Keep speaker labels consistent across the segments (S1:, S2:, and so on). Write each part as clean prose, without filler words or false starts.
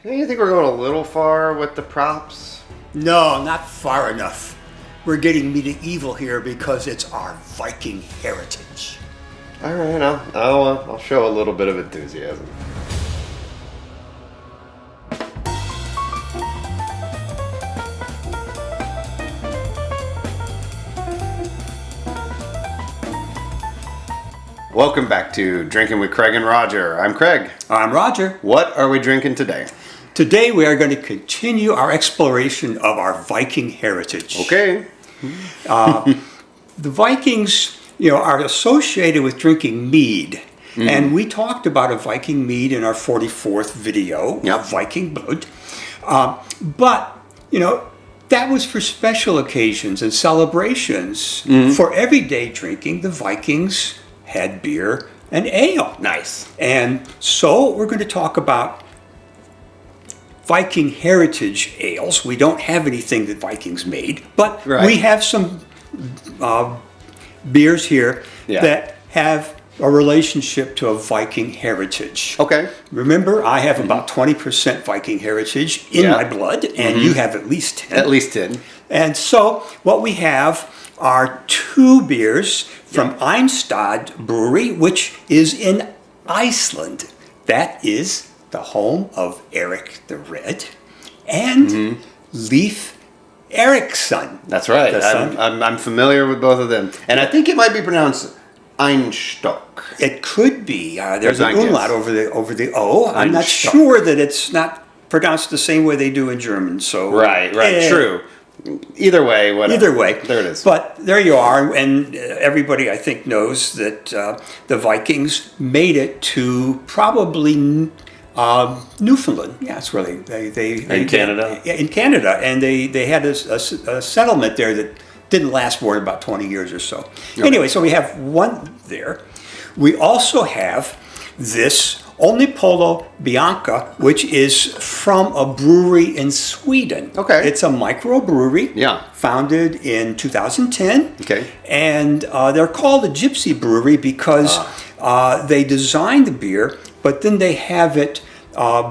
S1: You think we're going a little far with the props?
S2: No, not far enough. We're getting medieval here because it's our Viking heritage.
S1: All right, I'll show a little bit of enthusiasm. Welcome back to Drinking with Craig and Roger. I'm Craig.
S2: I'm Roger.
S1: What are we drinking today?
S2: Today we are going to continue our exploration of our Viking heritage.
S1: Okay.
S2: The Vikings, are associated with drinking mead. Mm. And we talked about a Viking mead in our 44th video, Viking Blood. But that was for special occasions and celebrations. Mm. For everyday drinking, the Vikings had beer and ale.
S1: Nice.
S2: And so we're going to talk about Viking heritage ales. We don't have anything that Vikings made, but we have some beers here that have a relationship to a Viking heritage.
S1: Okay.
S2: Remember, I have about 20% Viking heritage in my blood, and you have at least 10.
S1: At least 10.
S2: And so what we have are two beers from Einstad Brewery, which is in Iceland. That is the home of Eric the Red and Leif Erikson.
S1: That's right. I'm familiar with both of them. And I think it might be pronounced Einstock.
S2: It could be. There's an umlaut over the O. I'm not sure that it's not pronounced the same way they do in German. So
S1: Right, true. Either way, whatever.
S2: Either way.
S1: There it is.
S2: But there you are, and everybody, I think, knows that the Vikings made it to probably Newfoundland. Yeah, it's really...
S1: In Canada?
S2: In Canada, and they had a settlement there that didn't last more than about 20 years or so. Okay. Anyway, so we have one there. We also have this Omnipot Bianca, which is from a brewery in Sweden.
S1: Okay.
S2: It's a microbrewery.
S1: Yeah.
S2: Founded in 2010.
S1: Okay.
S2: And they're called the Gypsy Brewery because they design the beer, but then they have it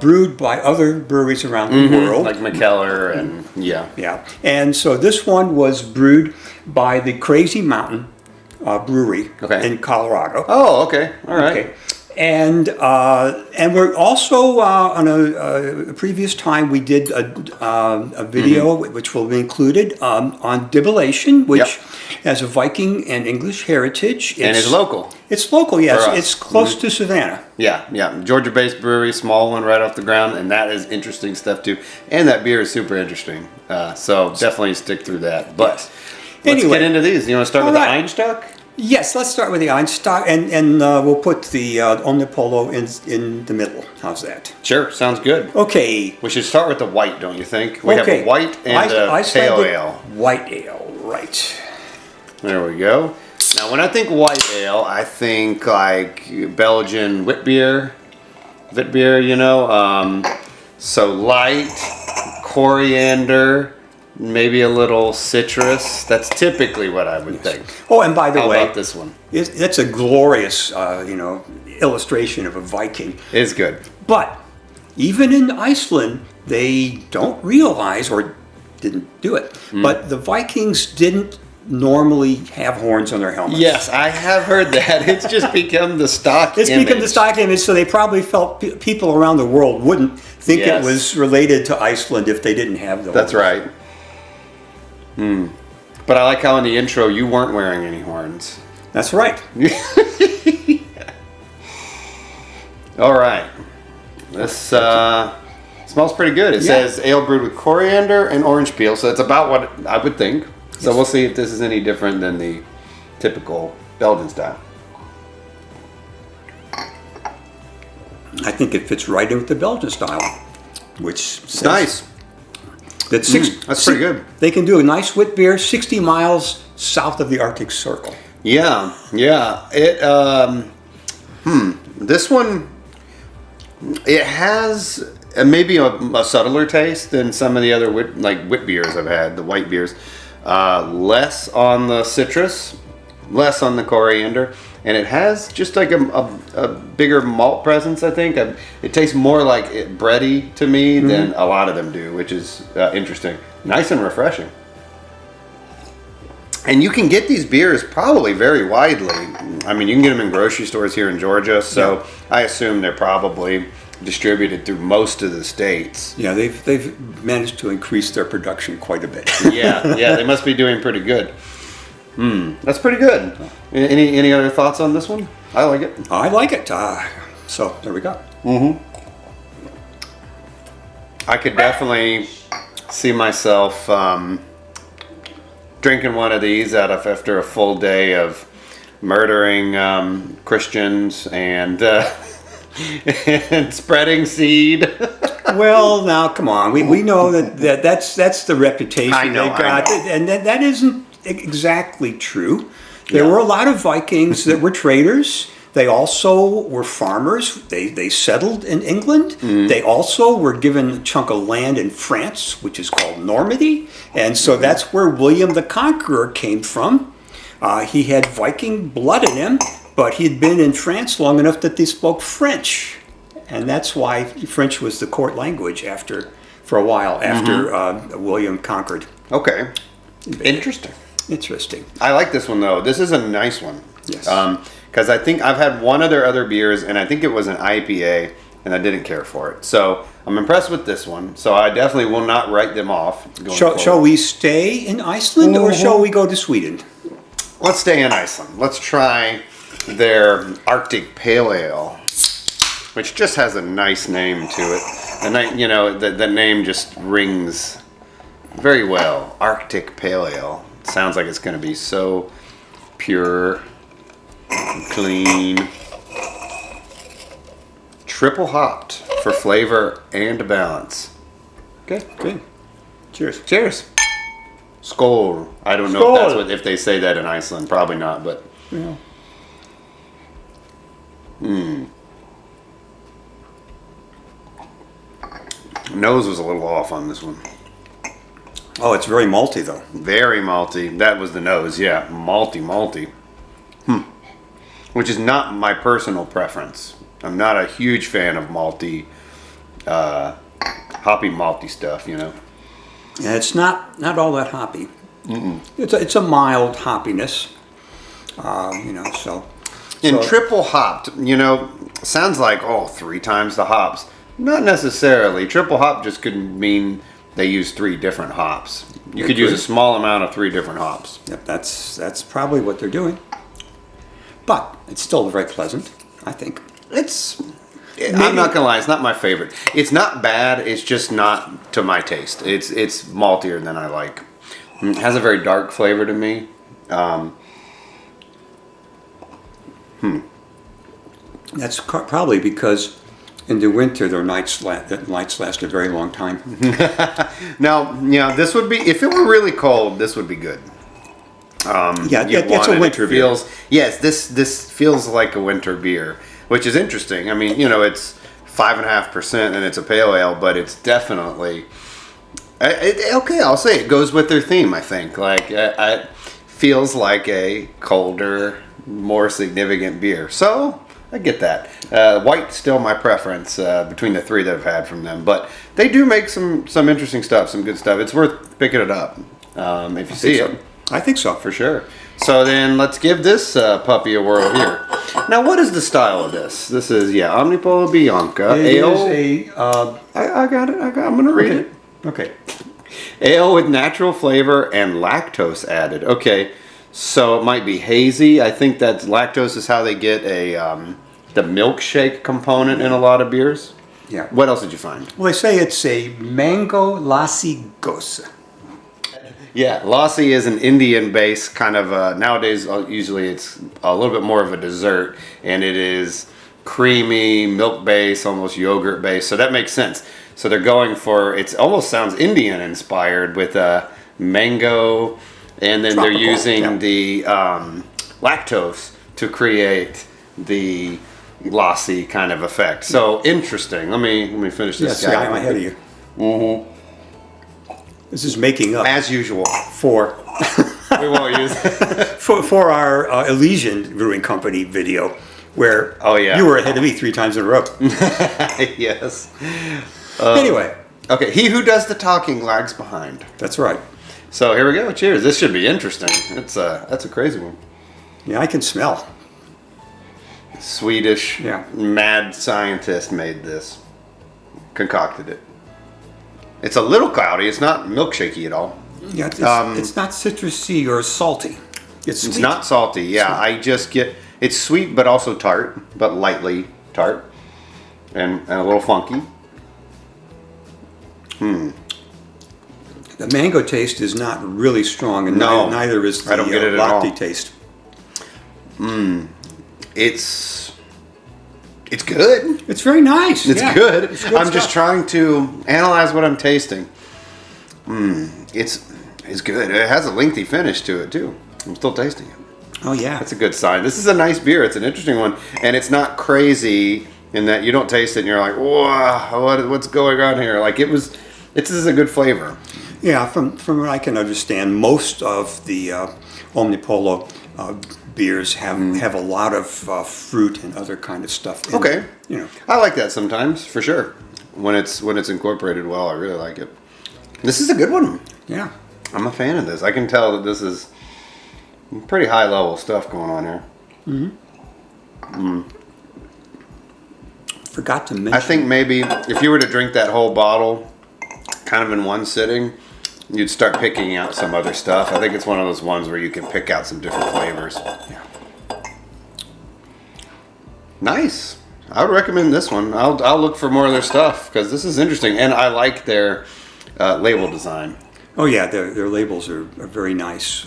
S2: brewed by other breweries around the world.
S1: Like McKellar and
S2: Yeah. And so this one was brewed by the Crazy Mountain Brewery in Colorado.
S1: Oh, okay. All right. Okay.
S2: And we're also on a previous time we did a video which will be included on Dibellation, which has a Viking and English heritage.
S1: And it's local.
S2: It's local, yes. It's close to Savannah.
S1: Yeah. Georgia-based brewery, small one right off the ground, and that is interesting stuff too. And that beer is super interesting. So definitely stick through that. But let's get into these. You want to start with the Einstock?
S2: Yes, let's start with the Einstock, and we'll put the Omnipolo in the middle. How's that?
S1: Sure, sounds good.
S2: Okay.
S1: We should start with the white, don't you think? We have a white and a pale ale.
S2: White ale, right.
S1: There we go. Now, when I think white ale, I think like Belgian witbier, so light, coriander, maybe a little citrus. That's typically what I would think.
S2: Oh, and by the way,
S1: how about this one?
S2: It's a glorious, illustration of a Viking.
S1: It's good.
S2: But even in Iceland, they don't realize, or didn't do it, but the Vikings didn't normally have horns on their helmets.
S1: Yes, I have heard that. It's just become the stock image.
S2: It's become the stock image, so they probably felt people around the world wouldn't think it was related to Iceland if they didn't have those.
S1: That's right. But I like how in the intro you weren't wearing any horns.
S2: That's right.
S1: All right. This smells pretty good. It says ale brewed with coriander and orange peel, so that's about what I would think. So we'll see if this is any different than the typical Belgian style.
S2: I think it fits right in with the Belgian style, which says
S1: nice.
S2: That's
S1: pretty good.
S2: They can do a nice wit beer 60 miles south of the Arctic Circle.
S1: Yeah. It this one, it has maybe a subtler taste than some of the other wit beers I've had, the white beers. Less on the citrus, less on the coriander, and it has just like a bigger malt presence. I think it tastes more like bready to me than a lot of them do, which is interesting. Nice and refreshing. And you can get these beers probably very widely. I mean, you can get them in grocery stores here in Georgia, so I assume they're probably distributed through most of the states.
S2: Yeah, they've managed to increase their production quite a bit.
S1: yeah, they must be doing pretty good. That's pretty good. Any other thoughts on this one? I like it.
S2: I like it. So there we go.
S1: I could definitely see myself drinking one of these after a full day of murdering Christians and and spreading seed.
S2: Well, now come on. We know that's the reputation
S1: I know,
S2: they got, and that isn't exactly true. There were a lot of Vikings that were traders. They also were farmers. They settled in England. They also were given a chunk of land in France, which is called Normandy. And so that's where William the Conqueror came from. He had Viking blood in him, but he'd been in France long enough that they spoke French. And that's why French was the court language for a while after William conquered.
S1: Okay. Interesting. I like this one, though. This is a nice one.
S2: Yes.
S1: Because I think I've had one of their other beers, and I think it was an IPA, and I didn't care for it. So I'm impressed with this one. So I definitely will not write them off.
S2: Shall we stay in Iceland, or shall we go to Sweden?
S1: Let's stay in Iceland. Let's try their Arctic Pale Ale, which just has a nice name to it. And the name just rings very well. Arctic Pale Ale. Sounds like it's going to be so pure, clean. Triple hopped for flavor and balance. Okay,
S2: good.
S1: Cheers. Skål. I don't know if they say that in Iceland. Probably not, but.
S2: Yeah.
S1: Nose was a little off on this one.
S2: Oh, it's very malty, though.
S1: Very malty. That was the nose, yeah. Malty. Which is not my personal preference. I'm not a huge fan of malty, hoppy malty stuff,
S2: Yeah, it's not all that hoppy. It's a mild hoppiness, so.
S1: And triple hopped, sounds like, 3 times the hops. Not necessarily. Triple hop just could mean they use 3 different hops. You could use a small amount of 3 different hops.
S2: Yep, that's probably what they're doing. But it's still very pleasant, I think.
S1: I'm not gonna lie, it's not my favorite. It's not bad, it's just not to my taste. It's maltier than I like. It has a very dark flavor to me.
S2: That's probably because in the winter their nights last a very long time.
S1: Now, this would be, if it were really cold, this would be good.
S2: It's a winter beer.
S1: Yes, this feels like a winter beer, which is interesting. I mean, it's 5.5% and it's a pale ale, but it's definitely okay. I'll say it goes with their theme. I think it feels like a colder, more significant beer. So I get that. White's still my preference between the 3 that I've had from them, but they do make some interesting stuff, some good stuff. It's worth picking it up if you see it.
S2: I think so.
S1: For sure. So then let's give this puppy a whirl here. Now, what is the style of this? This is, Omnipot Bianca. Ale. I got it. I'm going to read it.
S2: Okay.
S1: Ale with natural flavor and lactose added. Okay. So it might be hazy. I think that lactose is how they get the milkshake component in a lot of beers.
S2: Yeah.
S1: What else did you find?
S2: Well, they say it's a mango lassi gosa.
S1: Yeah, lassi is an Indian-based kind of, nowadays usually it's a little bit more of a dessert, and it is creamy, milk-based, almost yogurt-based, so that makes sense. So they're going for, it almost sounds Indian-inspired with mango, and then they're using the lactose to create the lassi kind of effect. So interesting. Let me finish this guy.
S2: I'm ahead of you. This is making up.
S1: As usual.
S2: For
S1: We won't use it.
S2: for our Elysian Brewing Company video, where you were ahead of me 3 times in a row.
S1: Yes.
S2: Anyway.
S1: Okay, he who does the talking lags behind.
S2: That's right.
S1: So here we go. Cheers. This should be interesting. That's a crazy one.
S2: Yeah, I can smell.
S1: Swedish mad scientist made this. Concocted it. It's a little cloudy. It's not milkshakey at all.
S2: Yeah, it's not citrusy or salty. It's sweet.
S1: It's not salty. Yeah, sweet. I just get... It's sweet, but also tart, but lightly tart. And a little funky.
S2: The mango taste is not really strong, and neither is the
S1: I don't get it at all.
S2: lacty taste.
S1: It's good.
S2: It's very nice.
S1: It's good.
S2: It's good
S1: I'm
S2: stuff.
S1: just trying to analyze what I'm tasting. It's good. It has a lengthy finish to it too. I'm still tasting it.
S2: Oh yeah,
S1: That's a good sign. This is a nice beer. It's an interesting one, and it's not crazy in that you don't taste it and you're like, "Whoa, what's going on here?" Like this is a good flavor.
S2: Yeah, from what I can understand, most of the Omnipolo beers have a lot of fruit and other kind of stuff in
S1: Okay,
S2: it,
S1: I like that sometimes for sure. When it's incorporated well, I really like it. This is a good one.
S2: Yeah,
S1: I'm a fan of this. I can tell that this is pretty high level stuff going on here.
S2: Forgot to mention.
S1: I think maybe if you were to drink that whole bottle kind of in one sitting, you'd start picking out some other stuff. I think it's one of those ones where you can pick out some different flavors.
S2: Yeah.
S1: Nice. I would recommend this one. I'll look for more of their stuff because this is interesting, and I like their label design.
S2: Oh yeah, their labels are very nice.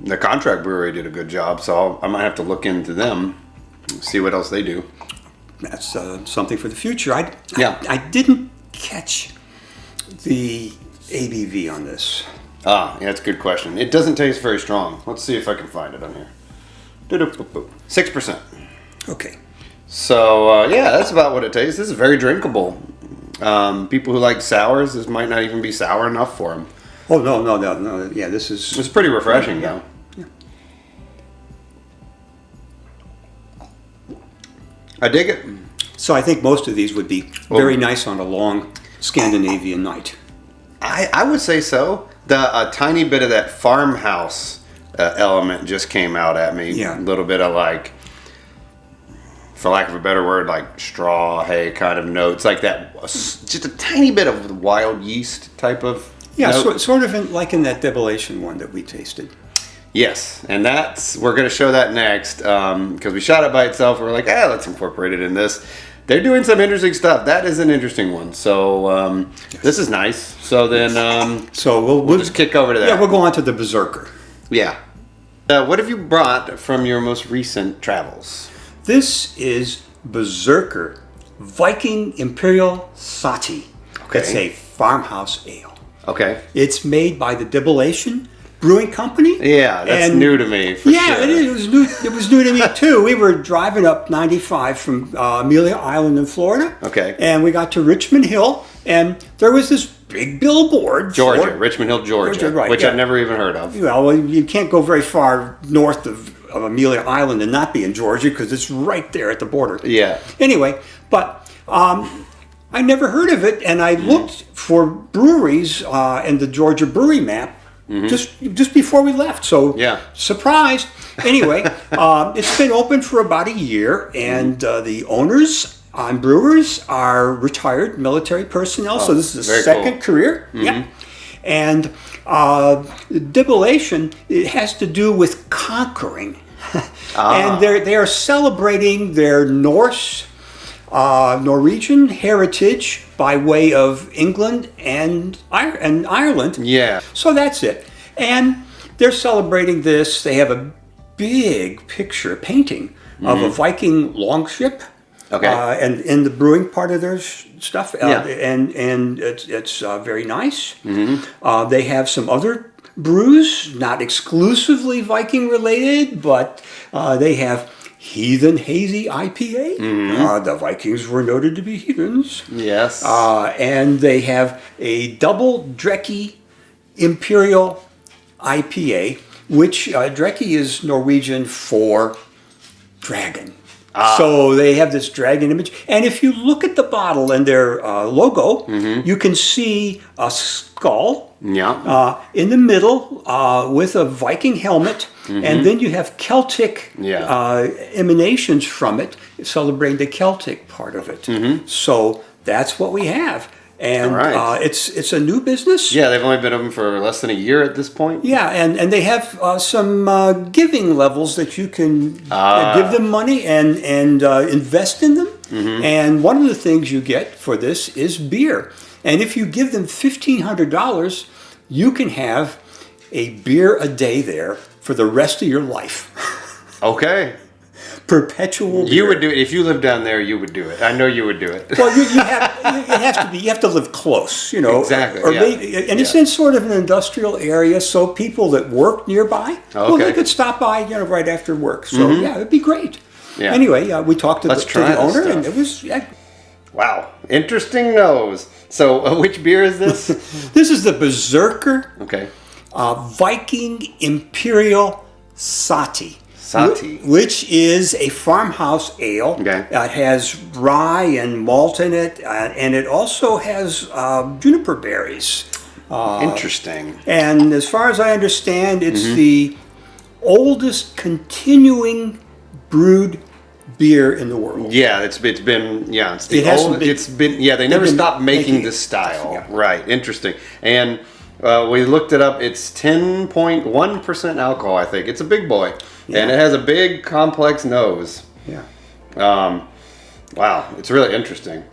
S1: The contract brewery did a good job, so I might have to look into them, see what else they do.
S2: That's something for the future. I didn't catch the ABV on this.
S1: Yeah, that's a good question. It doesn't taste very strong. Let's see if I can find it on here. 6%.
S2: Okay.
S1: So, that's about what it tastes. This is very drinkable. People who like sours, this might not even be sour enough for them.
S2: Oh, no. Yeah, this is...
S1: It's pretty refreshing, though.
S2: Yeah.
S1: I dig it.
S2: So I think most of these would be very nice on a long Scandinavian night.
S1: I would say so. A tiny bit of that farmhouse element just came out at me.
S2: Yeah.
S1: A little bit of like, for lack of a better word, like straw, hay kind of notes. Like that, just a tiny bit of wild yeast type of note.
S2: Sort of like in that Dibellation one that we tasted.
S1: Yes, and we're going to show that next because we shot it by itself. We're like, let's incorporate it in this. They're doing some interesting stuff. That is an interesting one. So this is nice. So then, we'll just kick over to that.
S2: Yeah, we'll go on to the Berserker.
S1: Yeah. What have you brought from your most recent travels?
S2: This is Berserker Viking Imperial Sati.
S1: Okay.
S2: It's a farmhouse ale.
S1: Okay.
S2: It's made by the Dibellation Brewing Company.
S1: Yeah, that's new to me. For sure.
S2: It is. It was new. It was new to me too. We were driving up 95 from Amelia Island in Florida.
S1: Okay.
S2: And we got to Richmond Hill, and there was this big billboard.
S1: Richmond Hill, Georgia,
S2: right,
S1: which I've never even heard of.
S2: Well, you can't go very far north of Amelia Island and not be in Georgia because it's right there at the border.
S1: Yeah.
S2: Anyway, but I never heard of it, and I looked for breweries in the Georgia brewery map. Just before we left, so surprise. Anyway, it's been open for about a year, and the owners and brewers are retired military personnel. So this is a second career. Yeah, and Dibellation, it has to do with conquering, and they are celebrating their Norwegian heritage by way of England and Ireland.
S1: Yeah.
S2: So that's it. And they're celebrating this. They have a big picture painting of a Viking longship.
S1: Okay.
S2: And in the brewing part of their stuff. And it's very nice. They have some other brews, not exclusively Viking related, but they have Heathen Hazy IPA. The Vikings were noted to be heathens.
S1: Yes.
S2: And they have a double Drecky Imperial IPA, which Drecky is Norwegian for dragon. So they have this dragon image. And if you look at the bottle and their logo, you can see a skull in the middle with a Viking helmet. And then you have Celtic emanations from it, celebrating the Celtic part of it. So that's what we have. And it's a new business.
S1: Yeah, they've only been open for less than a year at this point.
S2: Yeah, and they have some giving levels that you can give them money and invest in them. And one of the things you get for this is beer. And if you give them $1,500, you can have a beer a day there for the rest of your life.
S1: Okay.
S2: Perpetual beer.
S1: You would do it if you lived down there. You would do it. I know you would do it.
S2: Well, you have to live close,
S1: Exactly.
S2: Or maybe, and it's in sort of an industrial area, so people that work nearby, well, they could stop by, right after work. So yeah, it'd be great. Yeah. Anyway, we talked to the owner, and it was
S1: wow, interesting nose. So, which beer is this?
S2: This is the Berserker.
S1: Okay.
S2: Viking Imperial Sati.
S1: Sati.
S2: Which is a farmhouse ale.
S1: Okay.
S2: It has rye and malt in it, and it also has juniper berries.
S1: Interesting.
S2: And as far as I understand, it's the oldest continuing brewed beer in the world.
S1: Yeah, it's been they never stopped making this style.
S2: Yeah.
S1: Right. Interesting. And we looked it up. It's 10.1% alcohol, I think. It's a big boy. Yeah. And it has a big, complex nose.
S2: Yeah.
S1: Wow. It's really interesting.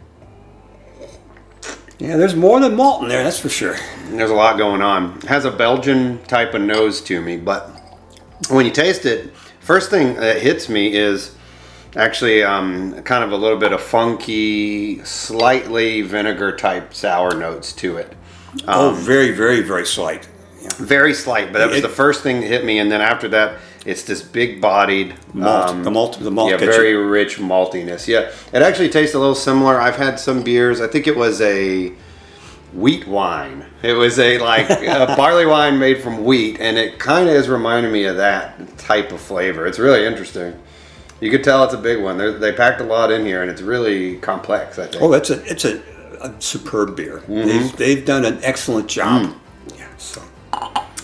S2: Yeah, there's more than malt in there, that's for sure.
S1: There's a lot going on. It has a Belgian type of nose to me, but when you taste it, first thing that hits me is actually kind of a little bit of funky, slightly vinegar type sour notes to it.
S2: Very, very, very slight. Yeah.
S1: Very slight, but that was the first thing that hit me, and then after that, it's this big-bodied
S2: malt. The malt.
S1: Yeah, very rich maltiness. Yeah, it actually tastes a little similar. I've had some beers. I think it was a wheat wine. It was a barley wine made from wheat, and it kind of is reminding me of that type of flavor. It's really interesting. You could tell it's a big one. They packed a lot in here, and it's really complex, I think.
S2: Oh, it's a superb beer. They've done an excellent job. Yeah. So.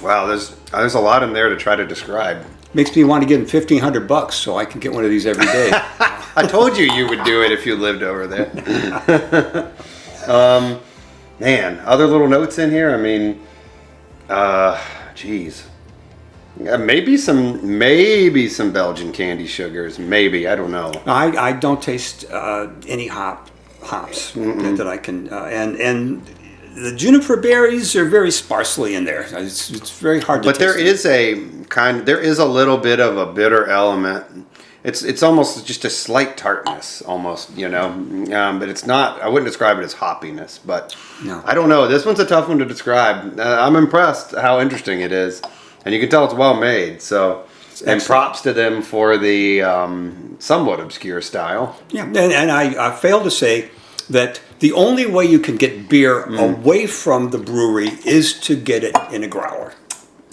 S1: Wow, there's a lot in there to try to describe.
S2: Makes me want to give them $1,500 so I can get one of these every day.
S1: I told you would do it if you lived over there. Man, other little notes in here. I mean, geez. Yeah, maybe some Belgian candy sugars. Maybe, I don't know.
S2: I don't taste any hops that I can, and the juniper berries are very sparsely in there. It's very hard to taste.
S1: But there is a little bit of a bitter element. It's almost just a slight tartness, almost, but it's not. I wouldn't describe it as hoppiness, but
S2: no.
S1: I don't know. This one's a tough one to describe. I'm impressed how interesting it is, and you can tell it's well made. So, and props to them for the somewhat obscure style.
S2: Yeah, and I failed to say that the only way you can get beer away from the brewery is to get it in a growler.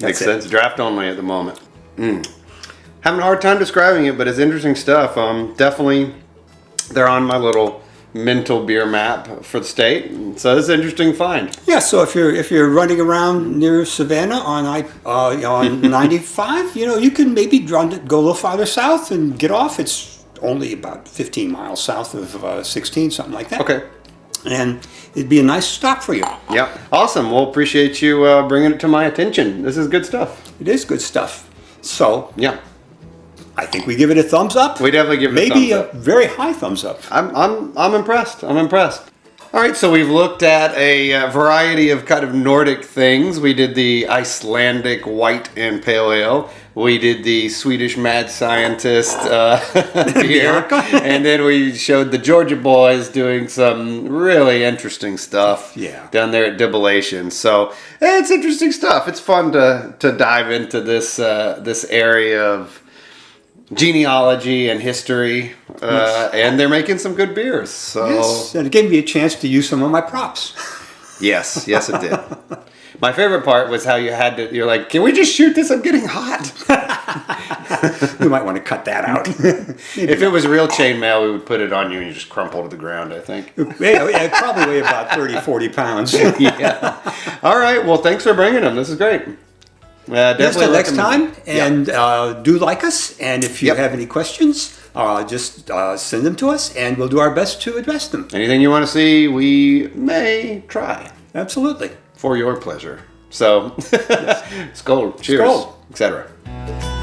S1: Makes sense. Draft only at the moment. Having a hard time describing it, but it's interesting stuff. Definitely, they're on my little mental beer map for the state. So it's an interesting find.
S2: Yeah. So if you're running around near Savannah on 95, you can maybe go a little farther south and get off. It's only about 15 miles south of 16, something like that.
S1: Okay.
S2: And it'd be a nice stop for you.
S1: Yeah. Awesome. Well, appreciate you bringing it to my attention. This is good stuff.
S2: It is good stuff. So,
S1: yeah,
S2: I think we give it a thumbs up.
S1: We definitely give it
S2: maybe a very high thumbs up.
S1: I'm impressed. I'm impressed. All right, so we've looked at a variety of kind of Nordic things. We did the Icelandic white and pale ale. We did the Swedish mad scientist beer. And then we showed the Georgia boys doing some really interesting stuff down there at Dibellation. So it's interesting stuff. It's fun to dive into this area of genealogy and history, and they're making some good beers. So
S2: Yes, and it gave me a chance to use some of my props.
S1: yes, it did. My favorite part was how you're like, can we just shoot this? I'm getting hot.
S2: You might want to cut that out.
S1: If it was real chainmail, we would put it on you and you just crumple to the ground, I think.
S2: Yeah, probably weigh about 30, 40 pounds.
S1: Yeah. All right. Well, thanks for bringing them. This is great. Definitely
S2: Next time, and do like us. And if you have any questions, just send them to us, and we'll do our best to address them.
S1: Anything you want to see, we may try.
S2: Absolutely.
S1: For your pleasure. So, Skål, cheers,
S2: Skål.
S1: etc.